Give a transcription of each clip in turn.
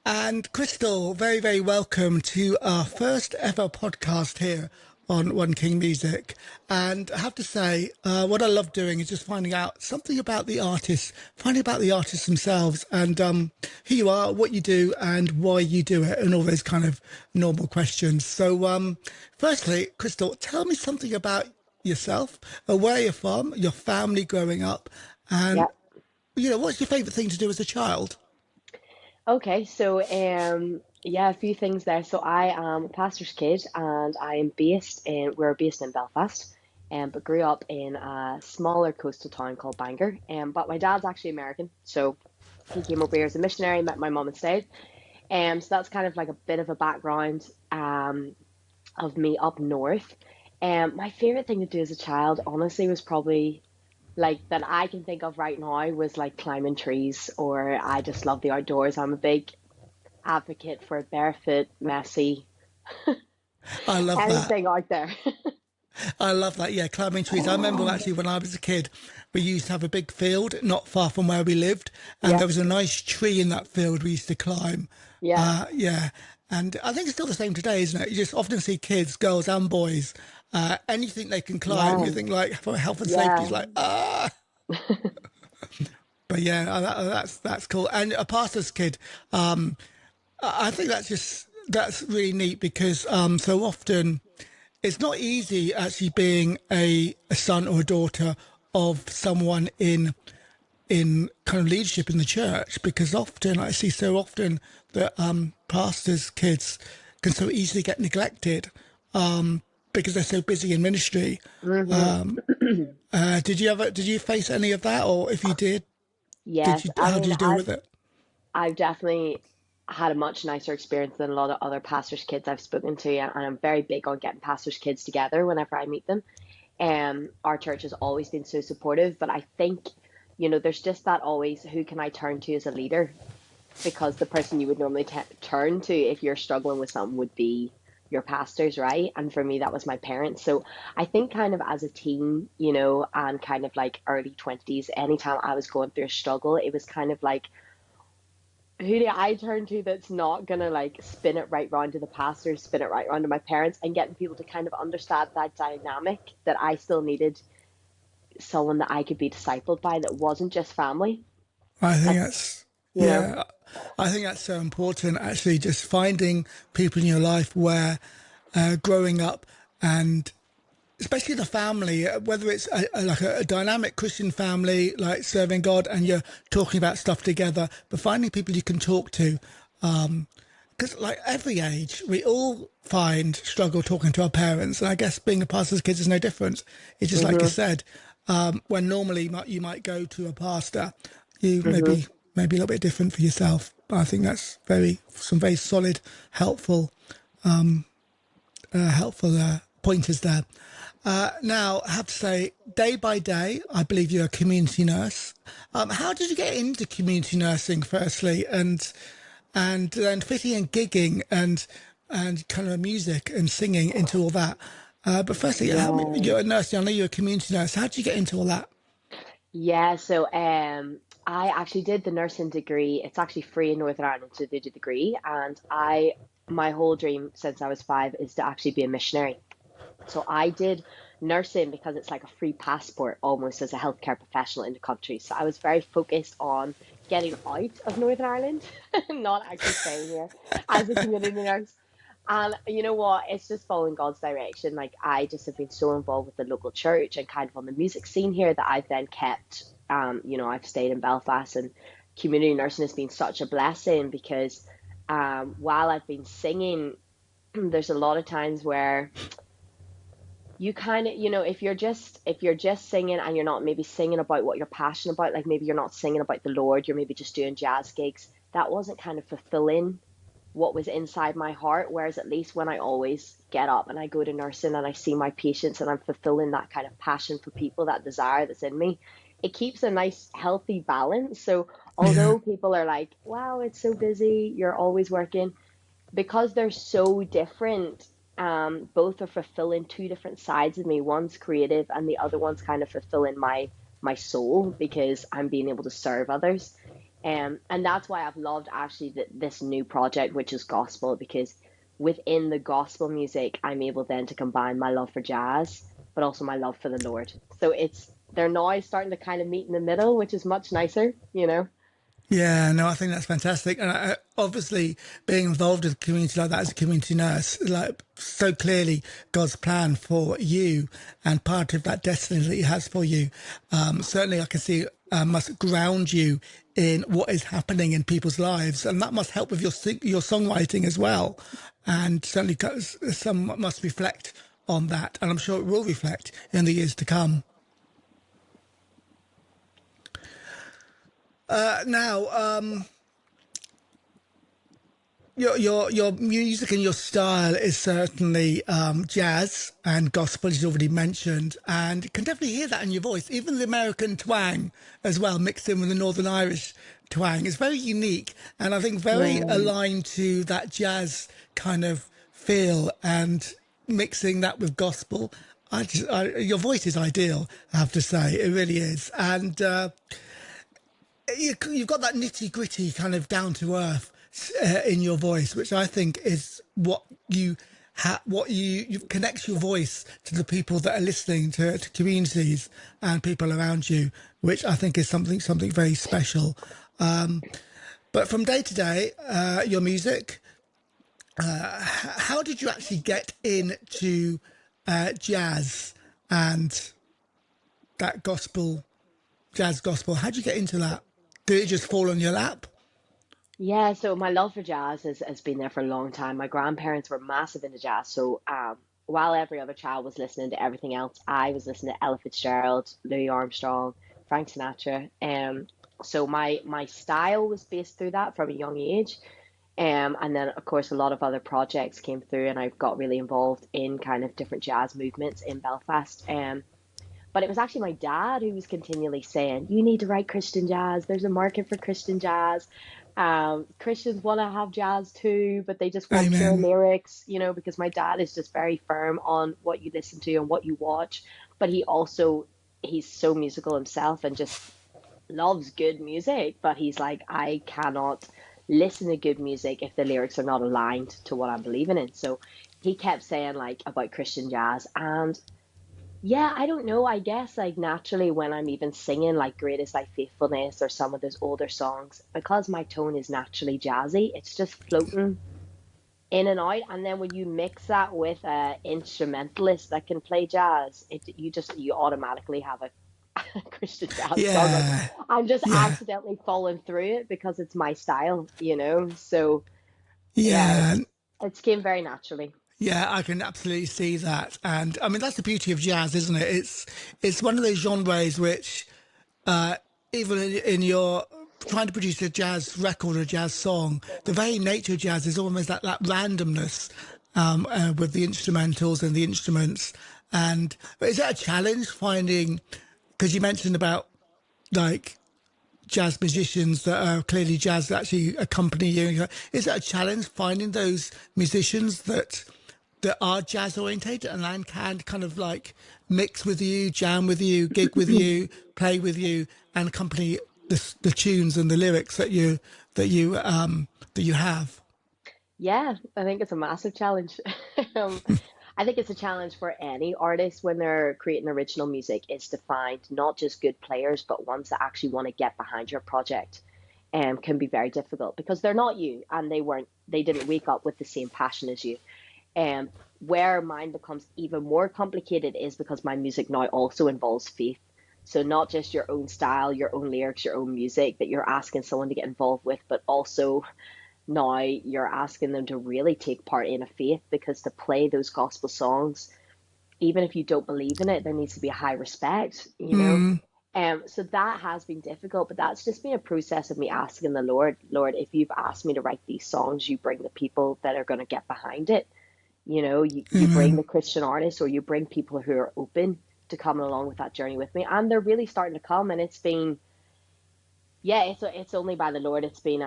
And Crystal, very, very welcome to our first ever podcast here on One King Music. And I have to say, what I love doing is just finding out something about the artists, finding about the artists themselves and who you are, what you do, and why you do it, and all those kind of normal questions. So, firstly, Crystal, tell me something about yourself, where you're from, your family growing up, and, Yeah. what's your favourite thing to do as a child? Okay. Yeah, a few things there. So I am a pastor's kid, and we're based in Belfast, but grew up in a smaller coastal town called Bangor. But my dad's actually American, so he came over here as a missionary, met my mum and stayed. So that's kind of like a bit of a background of me up north. My favorite thing to do as a child, honestly, was probably like that I can think of right now was like climbing trees, or I just love the outdoors. I'm a big advocate for barefoot, messy, I love that. anything out there. I love that. Yeah, climbing trees. I remember actually when I was a kid, we used to have a big field not far from where we lived, and Yeah, there was a nice tree in that field we used to climb. yeah, Yeah, and I think it's still the same today, isn't it? You just often see kids, girls and boys, anything they can climb. You yeah, think like for health and safety, is yeah. like ah. But yeah, that's cool. And a pastor's kid, I think that's really neat because so often it's not easy actually being a son or a daughter of someone in kind of leadership in the church because often I see so often that pastors' kids can so easily get neglected because they're so busy in ministry. hmm Did you face any of that, or if you did, Yes, I how did mean, you deal with it? I've definitely had a much nicer experience than a lot of other pastors' kids I've spoken to, and I'm very big on getting pastors' kids together whenever I meet them. Our church has always been so supportive, but I think, there's just that always who can I turn to as a leader? Because the person you would normally turn to if you're struggling with something would be your pastors, right? And for me, that was my parents. So I think kind of as a teen, and kind of like early 20s, anytime I was going through a struggle, it was kind of like, who do I turn to that's not gonna like spin it right round to the pastor, spin it right round to my parents, and getting people to kind of understand that dynamic that I still needed someone that I could be discipled by that wasn't just family. I think That's, that's you know, yeah, I think that's so important. Actually, just finding people in your life where growing up and especially the family, whether it's like a dynamic Christian family, like serving God, and you're talking about stuff together, but finding people you can talk to. Because, like every age, we all find struggle talking to our parents. And I guess being a pastor's kids is no different. It's just like you hmm said, when normally you might go to a pastor, you hmm maybe a little bit different for yourself. But I think that's some very solid, helpful helpful pointers there. Now, I have to say, day by day, I believe you're a community nurse. How did you get into community nursing, firstly, and then fitting and gigging and kind of music and singing into all that? But firstly, yeah, you're a nurse. I know you're a community nurse. How did you get into all that? yeah. I actually did the nursing degree. It's actually free in Northern Ireland to do the degree, and my whole dream since I was five is to actually be a missionary. So I did nursing because it's like a free passport almost as a healthcare professional in the country. So I was very focused on getting out of Northern Ireland, not actually staying here as a community nurse. And you know what? It's just following God's direction. Like I just have been so involved with the local church and kind of on the music scene here that I've then kept. I've stayed in Belfast, and community nursing has been such a blessing because while I've been singing, there's a lot of times where you kind of if you're just singing and you're not maybe singing about what you're passionate about, like maybe you're not singing about the Lord, you're maybe just doing jazz gigs, that wasn't kind of fulfilling what was inside my heart. Whereas at least when I always get up and I go to nursing and I see my patients and I'm fulfilling that kind of passion for people, that desire that's in me, it keeps a nice healthy balance. So Yeah, although people are like, wow, it's so busy, you're always working, because they're so different, both are fulfilling two different sides of me. One's creative and the other one's kind of fulfilling my soul because I'm being able to serve others. And that's why I've loved actually this new project, which is gospel, because within the gospel music, I'm able then to combine my love for jazz, but also my love for the Lord. So they're now starting to kind of meet in the middle, which is much nicer, you know? Yeah, no, I think that's fantastic. And obviously, being involved with a community like that as a community nurse, like so clearly God's plan for you and part of that destiny that He has for you. Certainly, I can see must ground you in what is happening in people's lives, and that must help with your songwriting as well. And certainly, some must reflect on that, and I'm sure it will reflect in the years to come. Now, your music and your style is certainly jazz and gospel, as you already mentioned, and you can definitely hear that in your voice. Even the American twang as well, mixed in with the Northern Irish twang, is very unique, and I think very Yeah. aligned to that jazz kind of feel. And mixing that with gospel, your voice is ideal, I have to say. It really is. And you've got that nitty gritty kind of down to earth in your voice, which I think is what you connects your voice to the people that are listening to communities and people around you, which I think is something very special. But from day to day, your music, how did you actually get into jazz and that gospel, jazz gospel? How did you get into that? Did it just fall on your lap? Yeah, so my love for jazz has been there for a long time. My grandparents were massive into jazz. So while every other child was listening to everything else, I was listening to Ella Fitzgerald, Louis Armstrong, Frank Sinatra. So my style was based through that from a young age. And then, of course, a lot of other projects came through, and I got really involved in kind of different jazz movements in Belfast. But it was actually my dad who was continually saying, "You need to write Christian jazz. There's a market for Christian jazz. Christians want to have jazz too, but they just want pure Amen. lyrics, because my dad is just very firm on what you listen to and what you watch. But he's so musical himself and just loves good music. But he's like, I cannot listen to good music if the lyrics are not aligned to what I'm believing in. So he kept saying like about Christian jazz. And yeah, I don't know. I guess like naturally when I'm even singing like Great Is Thy Faithfulness or some of those older songs, because my tone is naturally jazzy, it's just floating in and out. And then when you mix that with a instrumentalist that can play jazz, you automatically have a Christian jazz song. Like Yeah, I'm just yeah, accidentally falling through it because it's my style. So yeah, yeah, it's came very naturally. yeah. I can absolutely see that, and I mean that's the beauty of jazz, isn't it? It's one of those genres which, uh, even in your trying to produce a jazz record or a jazz song, the very nature of jazz is almost that randomness with the instrumentals and the instruments. And is that a challenge finding? Because you mentioned about like jazz musicians that are clearly jazz that actually accompany you. Is that a challenge finding those musicians that are jazz orientated and then can kind of like mix with you, jam with you, gig with you, play with you, and accompany the tunes and the lyrics that you have? Yeah, I think it's a massive challenge. Um, I think it's a challenge for any artist when they're creating original music is to find not just good players, but ones that actually want to get behind your project. Can be very difficult because they're not you and they didn't wake up with the same passion as you. And where mine becomes even more complicated is because my music now also involves faith. So not just your own style, your own lyrics, your own music that you're asking someone to get involved with, but also now you're asking them to really take part in a faith because to play those gospel songs, even if you don't believe in it, there needs to be a high respect. Mm, So that has been difficult, but that's just been a process of me asking the Lord, Lord, if you've asked me to write these songs, you bring the people that are going to get behind it. You bring amen. the Christian artists or you bring people who are open to coming along with that journey with me. And they're really starting to come. And it's only by the Lord. It's been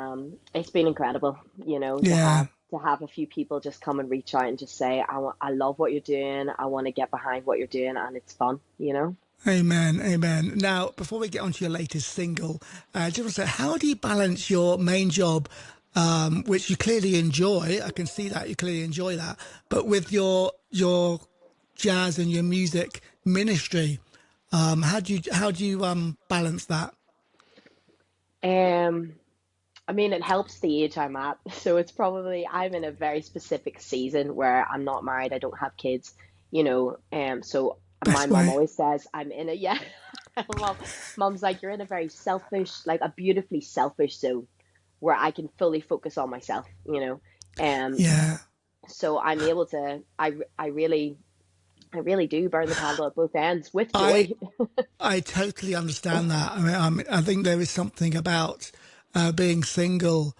incredible, to Yeah. have a few people just come and reach out and just say, I love what you're doing. I want to get behind what you're doing, and it's fun. Amen, amen. Now, before we get on to your latest single, just want to say, how do you balance your main job, which you clearly enjoy? I can see that you clearly enjoy that, but with your jazz and your music ministry, how do you balance that? Um, I mean, it helps the age I'm at. So it's probably, I'm in a very specific season where I'm not married, I don't have kids, so my Best mom way. always says I'm in a, yeah, mom's like, you're in a very selfish, like a beautifully selfish zone where I can fully focus on myself, Um, Yeah, so I'm able to, I really do burn the candle at both ends with I joy. I totally understand that. I think there is something about being single,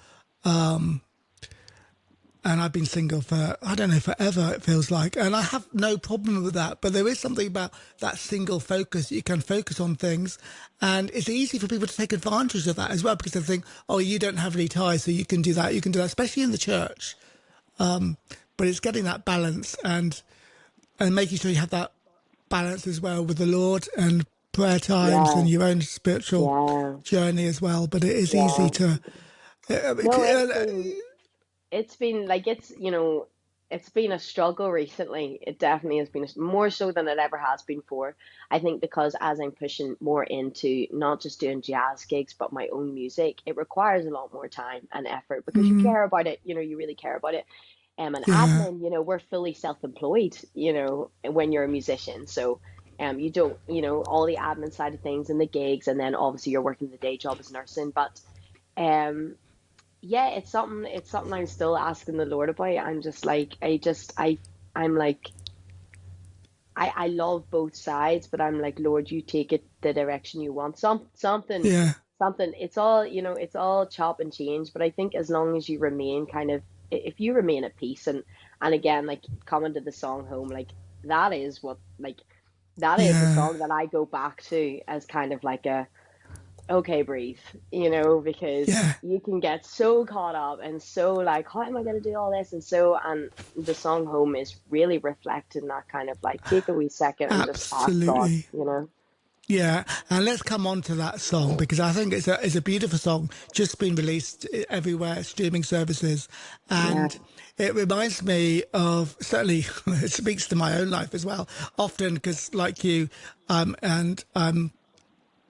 and I've been single for, I don't know, forever, it feels like. And I have no problem with that. But there is something about that single focus. You can focus on things. And it's easy for people to take advantage of that as well because they think, oh, you don't have any ties, so you can do that. You can do that, especially in the church. But it's getting that balance and making sure you have that balance as well with the Lord and prayer times and Yeah, your own spiritual yeah, journey as well. But it is easy yeah. to. No, it's been like it's been a struggle recently. It definitely has been more so than it ever has been before. I think because as I'm pushing more into not just doing jazz gigs but my own music, it requires a lot more time and effort because you care about it, you really care about it. And Yeah, admin, we're fully self-employed, when you're a musician. So you don't, all the admin side of things and the gigs, and then obviously you're working the day job as nursing. But um yeah, it's something I'm still asking the Lord about. I'm just like I'm like I love both sides, but I'm like, Lord, you take it the direction you want. yeah, Something. It's all chop and change, but I think as long as you remain kind of, if you remain at peace, and again, like coming to the song home, like that is what like that is a yeah, song that I go back to as kind of like a, okay, breathe, because yeah. you can get so caught up and so like, how am I going to do all this? And the song Home is really reflecting that kind of like, take a wee second and just ask God, Absolutely. Yeah, and let's come on to that song because I think it's a beautiful song, just been released everywhere, streaming services, Yeah, and it reminds me of certainly it speaks to my own life as well. Often because like you, and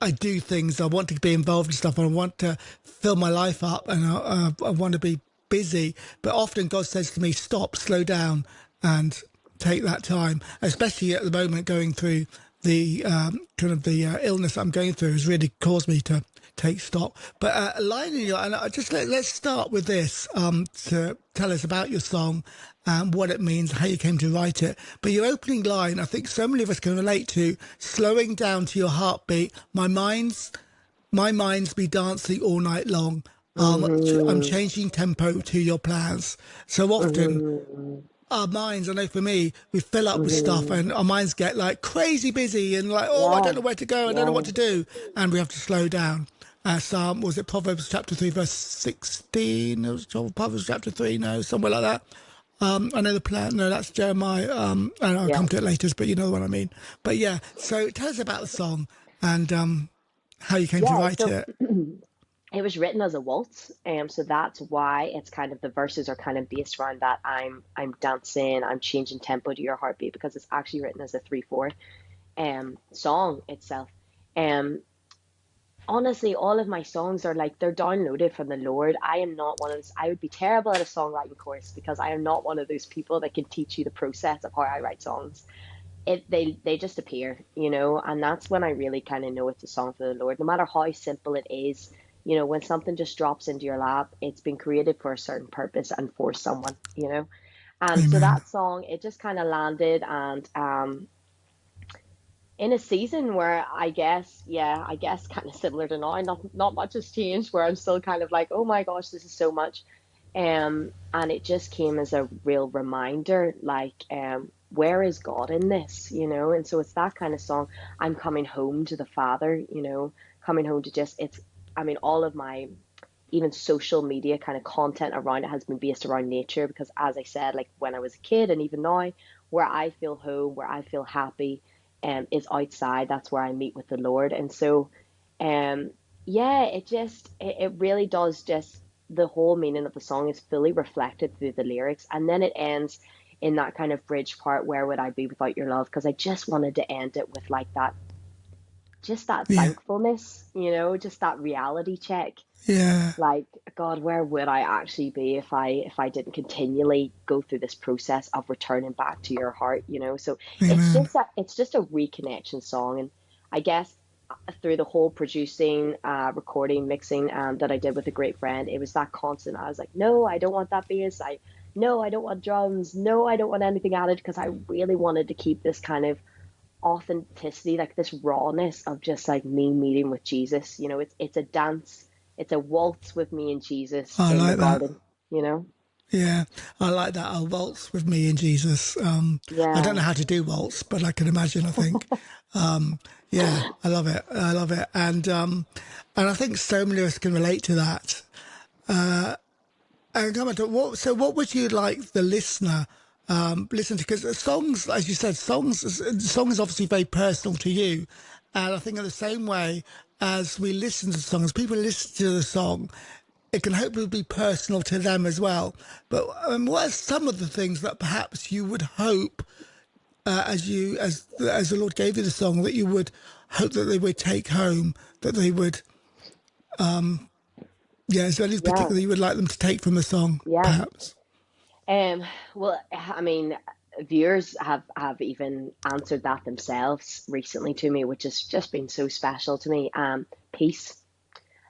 I do things. I want to be involved in stuff. And I want to fill my life up, and I want to be busy. But often God says to me, "Stop, slow down, and take that time." Especially at the moment, going through the kind of the illness I'm going through has really caused me to take stock. But a line in your, and let's start with this to tell us about your song and what it means, how you came to write it. But your opening line, I think so many of us can relate to: slowing down to your heartbeat. My mind's be dancing all night long. I'm mm-hmm, changing tempo to your plans. So often mm-hmm, our minds, I know for me, we fill up with stuff mm-hmm. and our minds get like crazy busy and like, oh, I don't Yeah, know where to go. I don't know what yeah, to do. And we have to slow down. Psalm, was it Proverbs chapter 3, verse 16? It was Proverbs chapter 3, no, somewhere like that. I know the plan. No, that's Jeremiah. And I'll yeah, come to it later, but you know what I mean. But yeah, so tell us about the song and how you came to yeah. write So it. it was written as a waltz, so that's why it's kind of, the verses are kind of based around that. I'm dancing, I'm changing tempo to your heartbeat, because it's actually written as a 3/4 song itself. Um, Honestly, all of my songs are like, they're downloaded from the Lord. I am not one of those. I would be terrible at a songwriting course because I am not one of those people that can teach you the process of how I write songs. They just appear, and that's when I really kind of know it's a song for the Lord. No matter how simple it is, when something just drops into your lap, it's been created for a certain purpose and for someone. And so Amen. that song, it just kind of landed, and in a season where I guess kind of similar to now, not much has changed, where I'm still kind of like, oh my gosh, this is so much. And it just came as a real reminder, like, where is God in this? And so it's that kind of song. I'm coming home to the Father, coming home to just, I mean, all of my even social media kind of content around it has been based around nature, because as I said, like when I was a kid and even now, where I feel home, where I feel happy, is outside. That's where I meet with the Lord. And so, um, yeah, it really does just, the whole meaning of the song is fully reflected through the lyrics. And then it ends in that kind of bridge part, where would I be without your love? Because I just wanted to end it with like that, just that Yeah. thankfulness, just that reality check. Yeah. Like, God, where would I actually be if I didn't continually go through this process of returning back to your heart, So Amen. it's just a reconnection song. And I guess through the whole producing, recording, mixing, that I did with a great friend, it was that constant. I was like, no, I don't want that bass. No, I don't want drums. No, I don't want anything added, because I really wanted to keep this kind of authenticity, like this rawness of just like me meeting with Jesus. It's a dance, it's a waltz with me and Jesus I in the like that. garden, you know? Yeah, I like that. I'll waltz with me and Jesus. I don't know Yeah. how to do waltz, but I can imagine, I think. Yeah, I love it. I love it. And I think so many of us can relate to that. And come on, what would you like the listener listen to? Because songs, as you said, song is obviously very personal to you, and I think in the same way as we listen to songs, people listen to the song, it can hopefully be personal to them as well. But what are some of the things that perhaps you would hope, as the Lord gave you the song, that you would hope that they would take home, that they would, yeah, is there anything Yeah. particular you would like them to take from the song, Yeah. perhaps? Um, well, I mean, viewers have even answered that themselves recently to me, which has just been so special to me. Peace,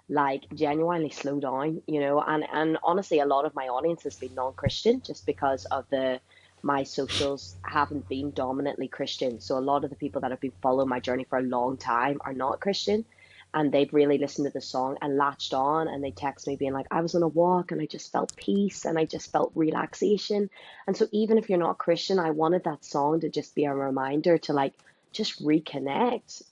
like genuinely slow down, and honestly, a lot of my audience has been non-Christian, just because of the my socials haven't been dominantly Christian. So a lot of the people that have been following my journey for a long time are not Christian, and they've really listened to the song and latched on, and they text me being like, I was on a walk and I just felt peace and I just felt relaxation. And so even if you're not Christian, I wanted that song to just be a reminder to like just reconnect,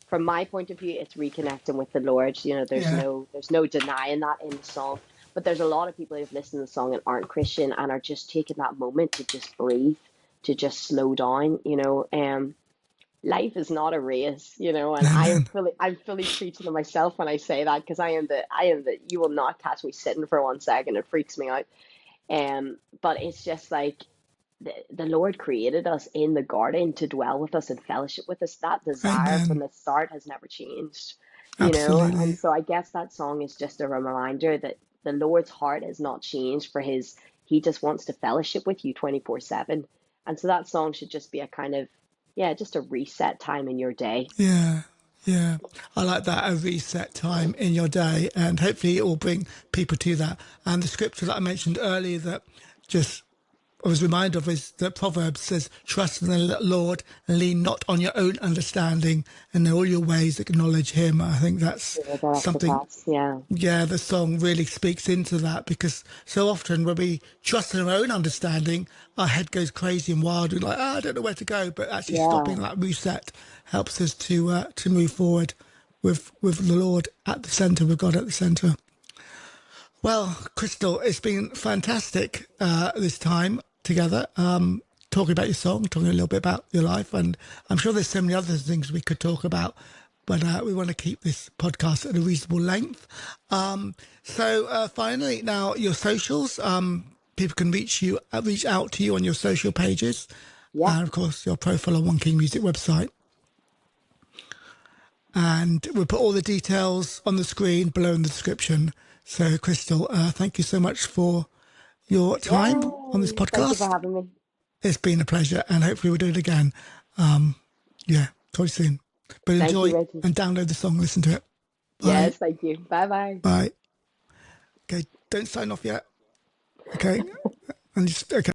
From my point of view, it's reconnecting with the Lord. Yeah. There's no denying that in the song. But there's a lot of people who've listened to the song and aren't Christian and are just taking that moment to just breathe, to just slow down. Life is not a race, and Amen. I'm fully preaching to myself when I say that, because I am the you will not catch me sitting for 1 second. It freaks me out. But it's just like the Lord created us in the garden to dwell with us and fellowship with us. That desire from Amen. the start has never changed. And Absolutely. so I guess that song is just a reminder that the Lord's heart has not changed he just wants to fellowship with you 24/7. And so that song should just be a kind of, yeah, just a reset time in your day. Yeah. Yeah. I like that, a reset time in your day, and hopefully it will bring people to that. And the scripture that I mentioned earlier that just I was reminded of is that Proverbs says, trust in the Lord and lean not on your own understanding, and in all your ways acknowledge him. I think that's Yeah, that's the something, best. Yeah. yeah, the song really speaks into that, because so often when we trust in our own understanding, our head goes crazy and wild. We're like, I don't know where to go. But actually stopping Yeah. that reset helps us to move forward with the Lord at the centre, with God at the centre. Well, Crystal, it's been fantastic this time together, talking about your song, talking a little bit about your life, and I'm sure there's so many other things we could talk about, but we want to keep this podcast at a reasonable length. So finally, now your socials. People can reach out to you on your social pages, Yeah. and of course your profile on One King Music website. And we'll put all the details on the screen below in the description. So, Crystal, thank you so much for your time on this Yay. Thank you for podcast. having me. It's been a pleasure, and hopefully we'll do it again. Yeah, talk to you soon. But Thank you, enjoy Reggie. and download the song, listen to it. Bye. Yes, thank you. Bye bye. Bye. Okay, don't sign off yet. Okay, and just okay.